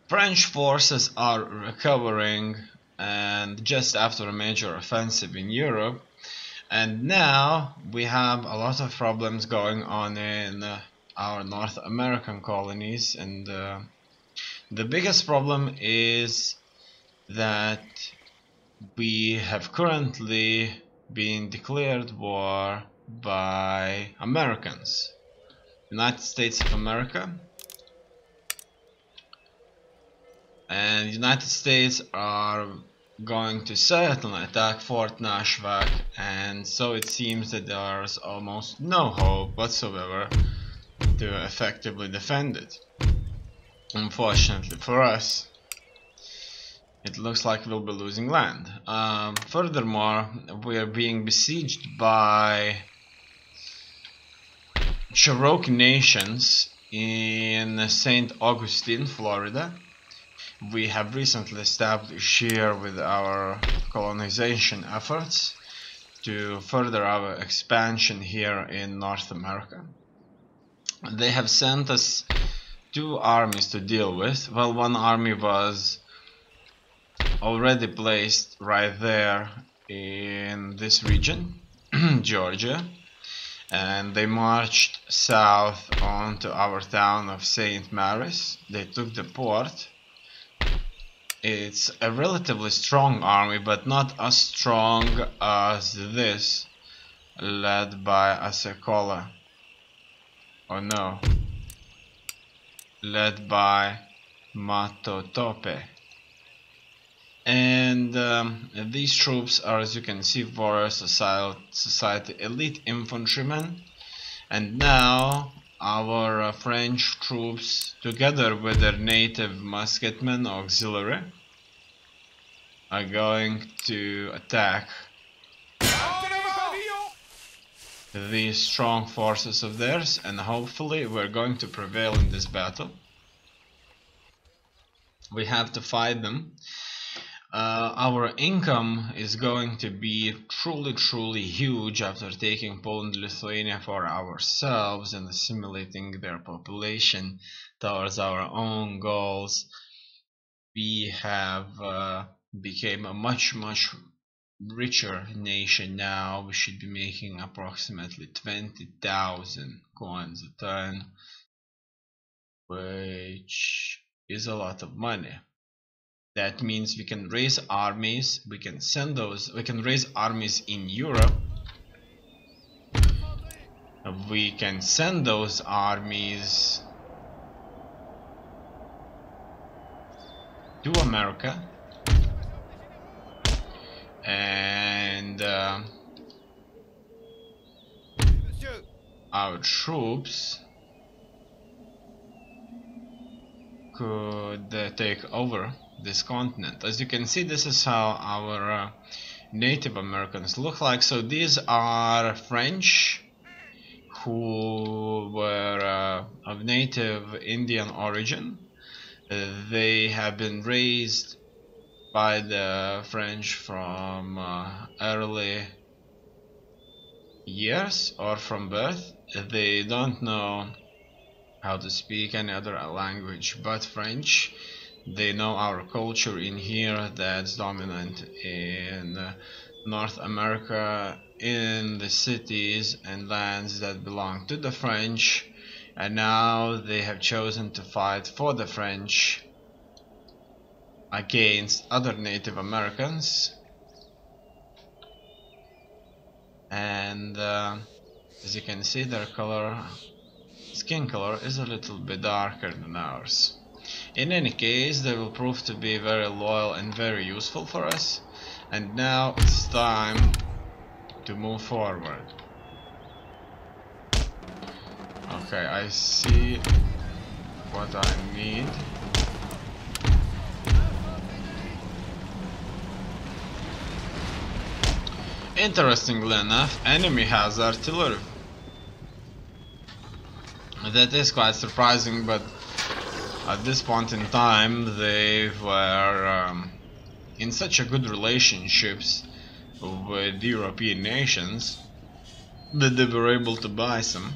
French forces are recovering, and just after a major offensive in Europe, and now we have a lot of problems going on in our North American colonies, and the biggest problem is that we have currently been declared war by Americans, United States of America, and United States are going to certainly attack Fort Nashvac, and so it seems that there's almost no hope whatsoever to effectively defend it. Unfortunately for us, it looks like we'll be losing land. Furthermore, we are being besieged by Cherokee nations in St. Augustine, Florida. We have recently established here with our colonization efforts to further our expansion here in North America. They have sent us 2 armies to deal with. Well, one army was already placed right there in this region, Georgia, and they marched south onto our town of St. Mary's. They took the port. It's a relatively strong army, but not as strong as this, led by Asekola. Oh no, led by Matotope. And these troops are, as you can see, Warrior Society elite infantrymen. And now our French troops, together with their native musketmen auxiliary, are going to attack these strong forces of theirs, and hopefully we're going to prevail in this battle. We have to fight them. Our income is going to be truly huge after taking Poland, Lithuania for ourselves and assimilating their population towards our own goals. We have became a much richer nation now. We should be making approximately 20,000 coins a ton, which is a lot of money. That means we can raise armies, we can raise armies in Europe. We can send those armies to America, and our troops could take over this continent. As you can see, this is how our Native Americans look like. So these are French who were of native Indian origin. They have been raised by the French from early years or from birth. They don't know how to speak any other language but French. They know our culture in here that's dominant in North America, in the cities and lands that belong to the French, and now they have chosen to fight for the French against other Native Americans. And as you can see, their skin color is a little bit darker than ours. In any case, they will prove to be very loyal and very useful for us. And now it's time to move forward. Okay, I see what I need. Interestingly enough, enemy has artillery. That is quite surprising, but at this point in time they were in such a good relationships with European nations that they were able to buy some,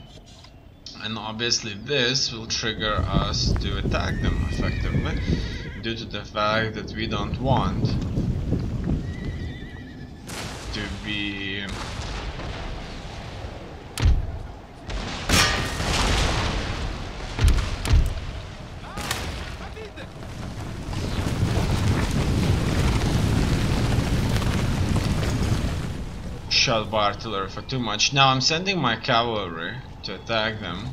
and obviously this will trigger us to attack them effectively. due to the fact that we don't want to be shot by artillery for too much. Now I'm sending my cavalry to attack them,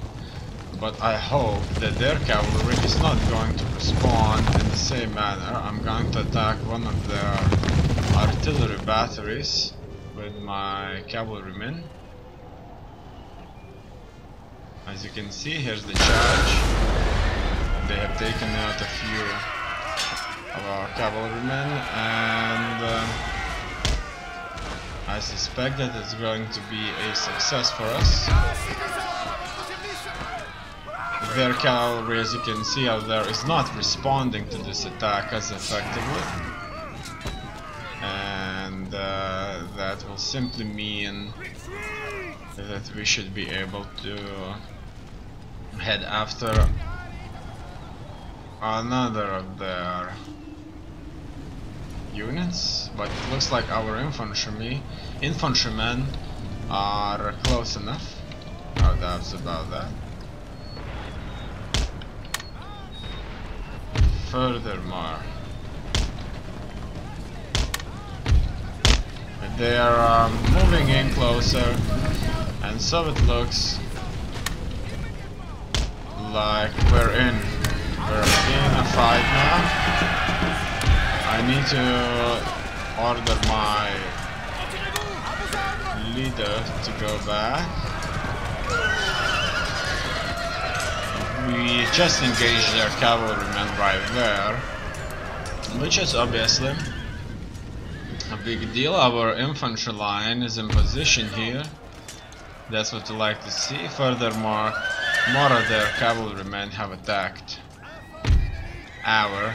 but I hope that their cavalry is not going to respond in the same manner. I'm going to attack one of their artillery batteries with my cavalrymen. As you can see, here's the charge. They have taken out a few of our cavalrymen, and I suspect that it's going to be a success for us. Their cavalry, as you can see out there, is not responding to this attack as effectively, and that will simply mean that we should be able to head after another of their units, but it looks like our infantrymen are close enough. No doubts about that. Furthermore, they are moving in closer, and so it looks like we're in a fight now. I need to order my leader to go back. We just engaged their cavalrymen right there, which is obviously a big deal. Our infantry line is in position here. That's what we like to see. Furthermore, more of their cavalrymen have attacked our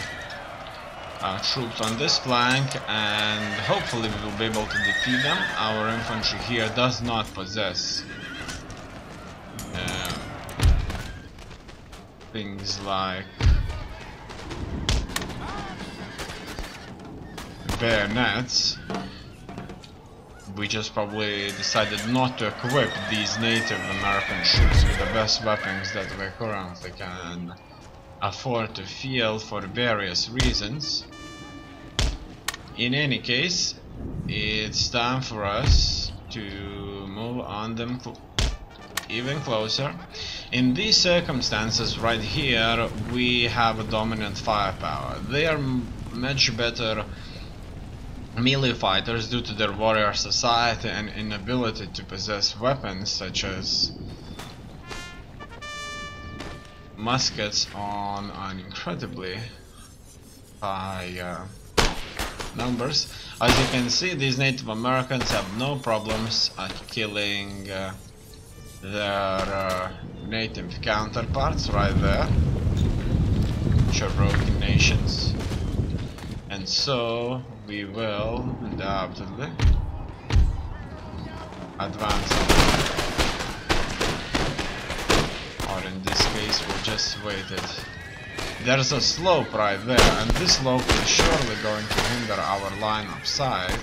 troops on this flank, and hopefully we will be able to defeat them. Our infantry here does not possess things like bayonets. We just probably decided not to equip these Native American troops with the best weapons that we currently can afford to field for various reasons. In any case, it's time for us to move on them even closer. In these circumstances right here, we have a dominant firepower. They are much better melee fighters due to their warrior society and inability to possess weapons such as muskets on an incredibly high numbers. As you can see, these Native Americans have no problems at killing their native counterparts right there, Cherokee nations, and so we will undoubtedly advance, or in this case we'll just wait it. There's a slope right there, and this slope is surely going to hinder our line of sight.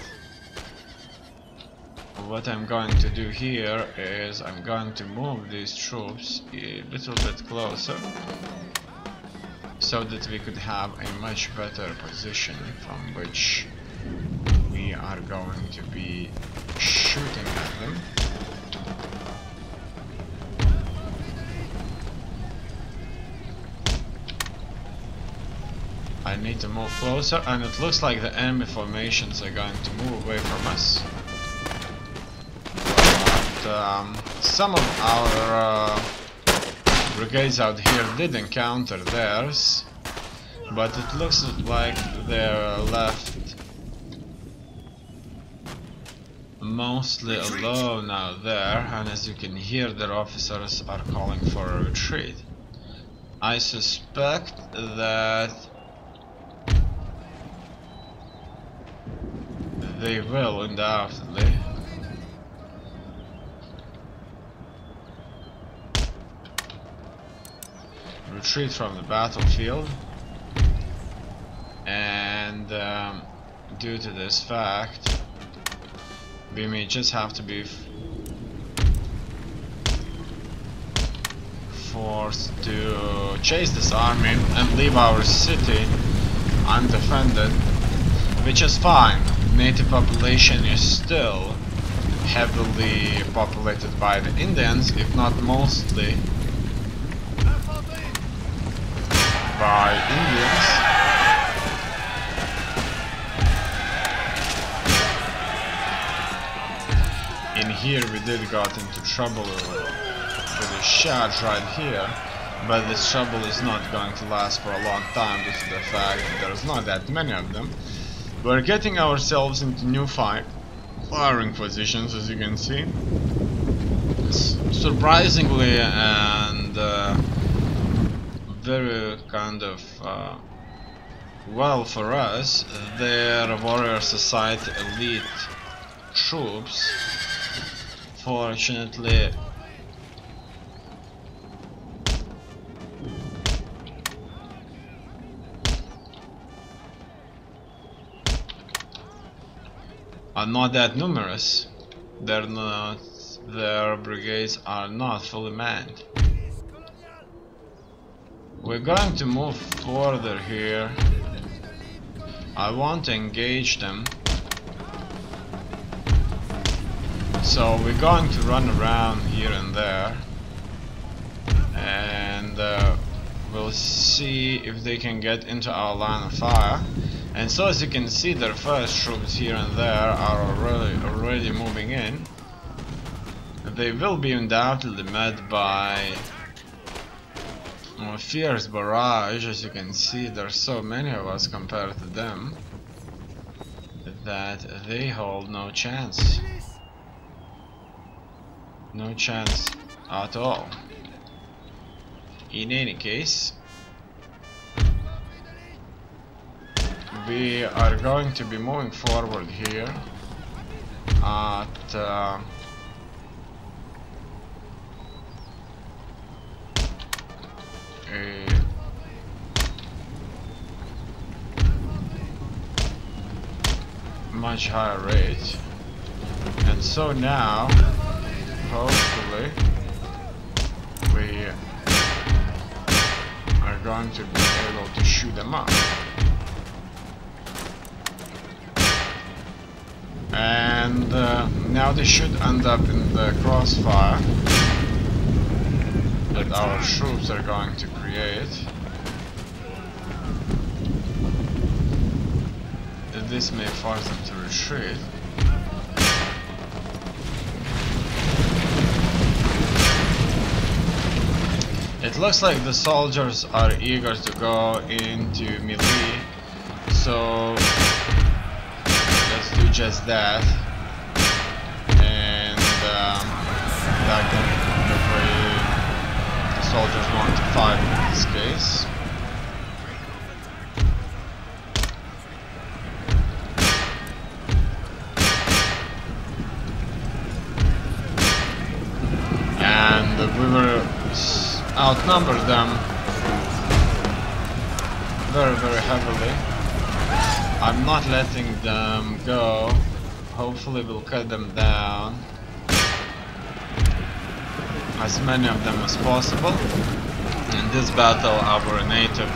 What I'm going to do here is I'm going to move these troops a little bit closer so that we could have a much better position from which we are going to be shooting at them. I need to move closer, and it looks like the enemy formations are going to move away from us. Some of our brigades out here did encounter theirs, but it looks like they're left mostly alone out there, and as you can hear, their officers are calling for a retreat. I suspect that they will undoubtedly retreat from the battlefield. And due to this fact, we may just have to be forced to chase this army and leave our city undefended, which is fine. Native population is still heavily populated by the Indians, if not mostly by Indians. In here we did got into trouble with a charge right here, but this trouble is not going to last for a long time due to the fact that there's not that many of them. We're getting ourselves into new firing positions, as you can see. Surprisingly and very kind of well for us, their Warrior Society elite troops fortunately are not that numerous. Their brigades are not fully manned. We're going to move further here. I want to engage them. So we're going to run around here and there. And we'll see if they can get into our line of fire. And so as you can see, their first troops here and there are already moving in. They will be undoubtedly met by a fierce barrage. As you can see, there's so many of us compared to them that they hold no chance. No chance at all. In any case, we are going to be moving forward here at a much higher rate, and so now hopefully we are going to be able to shoot them up. And now they should end up in the crossfire that our troops are going to create. This may force them to retreat. It looks like the soldiers are eager to go into melee, so let's do just that. And that can be the way the soldiers want to fight in this case. And we were outnumbered them very heavily. I'm not letting them go. Hopefully we'll cut them down, as many of them as possible. In this battle our native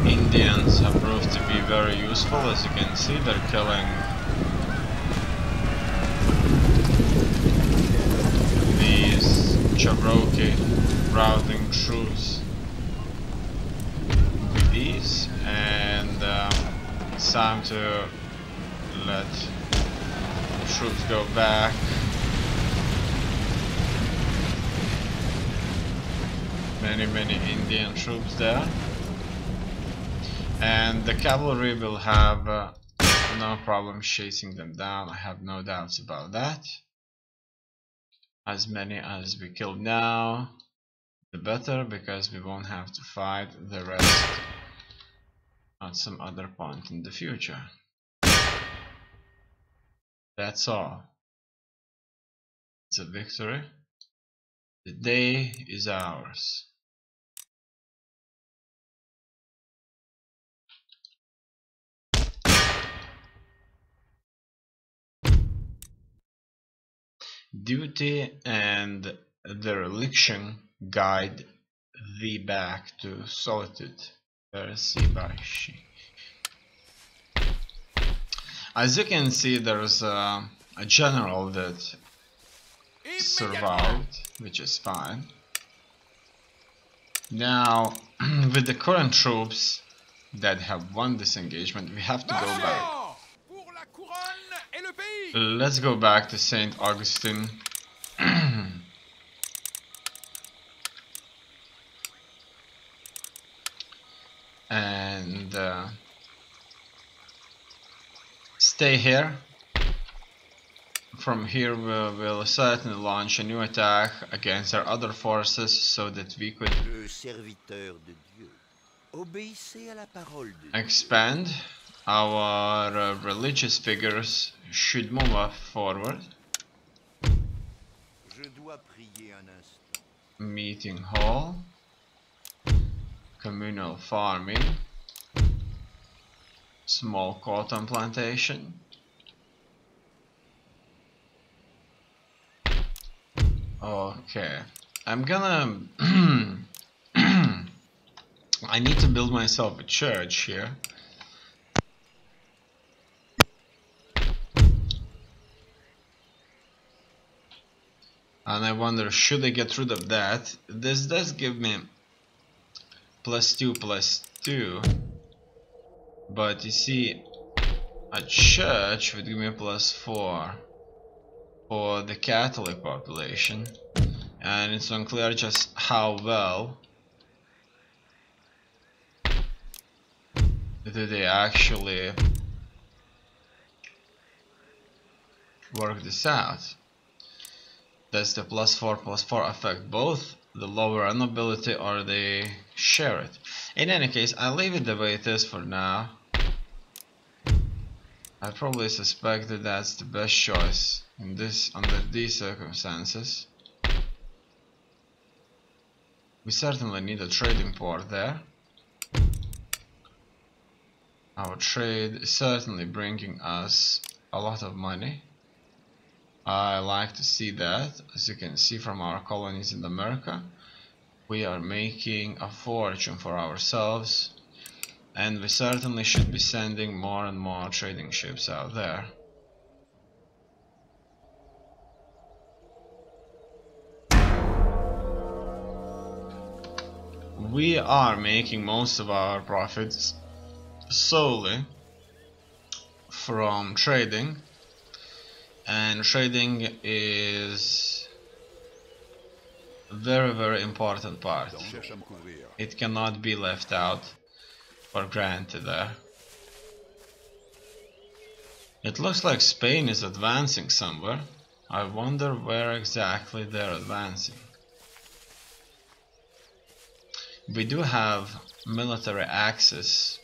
Indians have proved to be very useful. As you can see, they're killing these Cherokee routing troops with ease, and it's time to let troops go back. Many Indian troops there, and the cavalry will have no problem chasing them down. I have no doubts about that. As many as we kill now, the better, because we won't have to fight the rest at some other point in the future. That's all. It's a victory. The day is ours. Duty and the religion guide thee back to solitude. As you can see, there's a general that survived, which is fine. Now, with the current troops that have won this engagement, we have to go back. Let's go back to St. Augustine. And stay here. From here we will certainly launch a new attack against our other forces so that we could expand. Our religious figures should move up forward. Meeting hall, communal farming, small cotton plantation. Okay, I'm gonna I need to build myself a church here. And I wonder, should I get rid of that? This does give me +2/+2. But you see, a church would give me +4 for the Catholic population. And it's unclear just how well do they actually work this out. Does the +4/+4 affect both the lower nobility, or they share it? In any case, I'll leave it the way it is for now. I probably suspect that that's the best choice in under these circumstances. We certainly need a trading port there. Our trade is certainly bringing us a lot of money. I like to see that. As you can see from our colonies in America, we are making a fortune for ourselves, and we certainly should be sending more and more trading ships out there. We are making most of our profits solely from trading. And trading is a very, very important part. It cannot be left out for granted there. It looks like Spain is advancing somewhere. I wonder where exactly they're advancing. We do have military access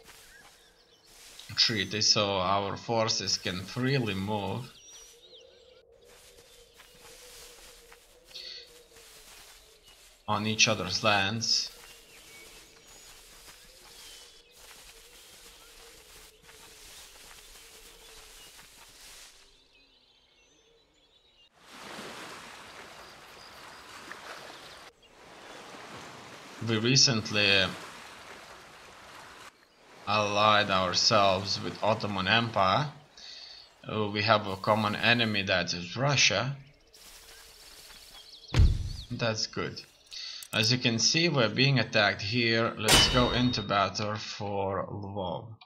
treaty, so our forces can freely move. On each other's lands. We recently allied ourselves with Ottoman Empire. We have a common enemy, that is Russia. That's good. As you can see, we're being attacked here. Let's go into battle for Lvov.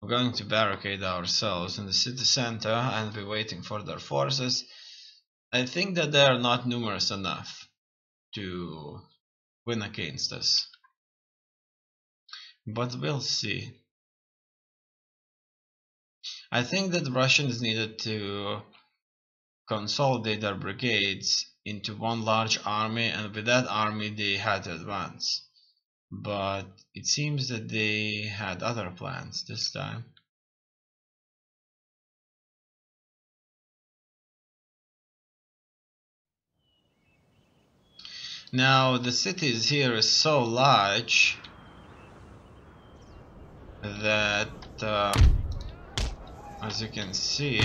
We're going to barricade ourselves in the city center and be waiting for their forces. I think that they are not numerous enough to win against us, but we'll see. I think that the Russians needed to consolidate their brigades into one large army, and with that army they had to advance. But it seems that they had other plans this time. Now the cities here is so large that as you can see,